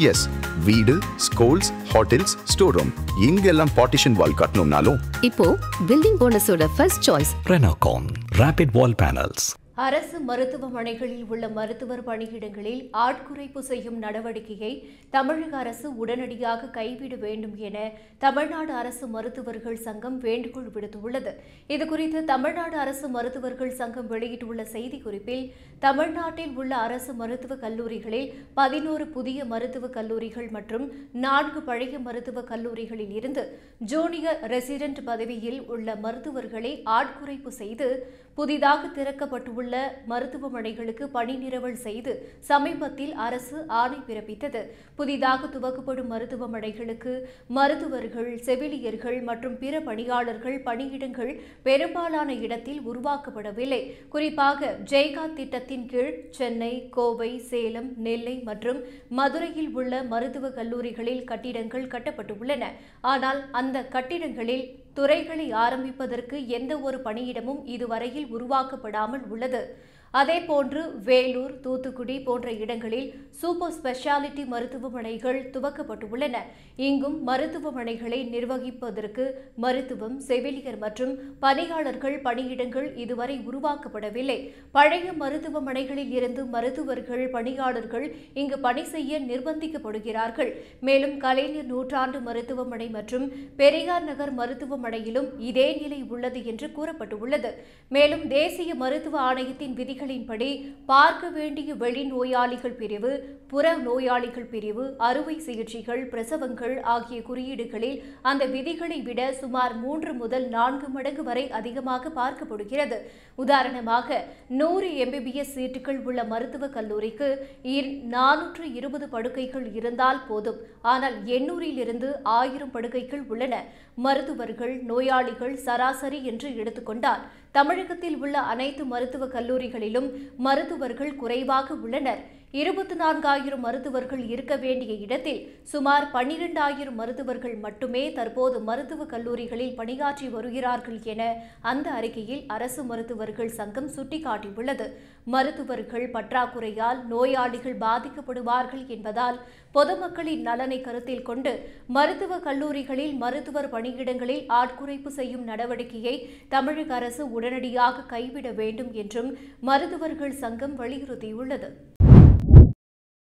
S, வீடு, schools, hotels, store room இங்கெல்லாம் partition wall கட்டணும்னாலும் இப்போ பில்டிங் ஓனர்ஸோட first choice Renocon rapid wall panels. அரசு மருத்துவமனைகளில் உள்ள மருத்துவர் பணியிடங்களில் ஆட்குறைப்பு செய்யும் நடவடிக்கையை தமிழக அரசு உடனடியாக கைவிட வேண்டும் என தமிழ்நாடு அரசு மருத்துவர்கள் சங்கம் வேண்டுகோள் விடுத்துள்ளது. இதுகுறித்து தமிழ்நாடு அரசு மருத்துவர்கள் சங்கம் வெளியிட்டுள்ள செய்திக்குறிப்பில், தமிழ்நாட்டில் உள்ள அரசு மருத்துவக் கல்லூரிகளில் 11 புதிய மருத்துவக் கல்லூரிகள் மற்றும் 4 பழைய மருத்துவக் கல்லூரிகளில் இருந்து ஜூனியர் ரெசிடென்ட் பதவியில் உள்ள மருத்துவர்களை ஆட்குறைப்பு செய்து புதிதாக திறக்கப்பட்டுள்ள மருத்துவமனைகளுக்கு பணி நிரவல் செய்து சமீபத்தில் அரசு ஆணை பிறப்பித்தது. புதிதாக துவக்கப்படும் மருத்துவமனைகளுக்கு மருத்துவர்கள், செவிலியர்கள் மற்றும் பிற பணியாளர்கள் பணியிடங்கள் பெரும்பாலான இடத்தில் உருவாக்கப்படவில்லை. குறிப்பாக ஜெய்காத் திட்டத்தின் கீழ் சென்னை, கோவை, சேலம், நெல்லை மற்றும் மதுரையில் உள்ள மருத்துவக் கல்லூரிகளில் கட்டிடங்கள் கட்டப்பட்டுள்ளன. ஆனால் அந்த கட்டிடங்களில் துறைகளை ஆரம்பிப்பதற்கு எந்த ஒரு பணியிடமும் இதுவரையில் உருவாக்கப்படாமல் உள்ளது. அதேபோன்று வேலூர், தூத்துக்குடி போன்ற இடங்களில் சூப்பர் ஸ்பெஷாலிட்டி மருத்துவமனைகள் துவக்கப்பட்டுள்ளன. இங்கும் மருத்துவமனைகளை நிர்வகிப்பதற்கு மருத்துவம், செவிலியர் மற்றும் பணியாளர்கள் பணியிடங்கள் இதுவரை உருவாக்கப்படவில்லை. பழைய மருத்துவமனைகளில் இருந்து மருத்துவர்கள், பணியாளர்கள் இங்கு பணி செய்ய நிர்பந்திக்கப்படுகிறார்கள். மேலும் கலைஞர் நூற்றாண்டு மருத்துவமனை மற்றும் பெரியார் நகர் மருத்துவமனையிலும் இதே நிலை உள்ளது என்று கூறப்பட்டுள்ளது. மேலும் தேசிய மருத்துவ ஆணையத்தின் விதிகளின்படி பார்க்க வேண்டிய வெளி நோயாளிகள் பிரிவு, புற நோயாளிகள் பிரிவு, அறுவை சிகிச்சைகள், பிரசவங்கள் ஆகிய குறியீடுகளில் அந்த விதிகளை விட சுமார் 3 முதல் 4 மடங்கு வரை அதிகமாக பார்க்கப்படுகிறது. உதாரணமாக 100 MBBS சீட்டுகள் உள்ள மருத்துவக் கல்லூரிக்கு 420 படுக்கைகள் இருந்தால் போதும். ஆனால் 800 இருந்து 1000 படுக்கைகள் உள்ளன. மருத்துவர்கள், நோயாளிகள் சராசரி என்று எடுத்துக்கொண்டால் தமிழகத்தில் உள்ள அனைத்து மருத்துவக் கல்லூரிகளிலும் மருத்துவர்கள் குறைவாக உள்ளனர். 24,000 மருத்துவர்கள் இருக்க வேண்டிய இடத்தில் சுமார் 12,000 மருத்துவர்கள் மட்டுமே தற்போது மருத்துவக் கல்லூரிகளில் பணியாற்றி வருகிறார்கள் என அந்த அறிக்கையில் அரசு மருத்துவர்கள் சங்கம் சுட்டிக்காட்டியுள்ளது. மருத்துவர்கள் பற்றாக்குறையால் நோயாளிகள் பாதிக்கப்படுவார்கள் என்பதால் பொதுமக்களின் நலனை கருத்தில் கொண்டு மருத்துவக் கல்லூரிகளில் மருத்துவர் பணியிடங்களில் ஆட்குறைப்பு செய்யும் நடவடிக்கையை தமிழக அரசு உடனடியாக கைவிட வேண்டும் என்றும் மருத்துவர்கள் சங்கம் வலியுறுத்தியுள்ளது.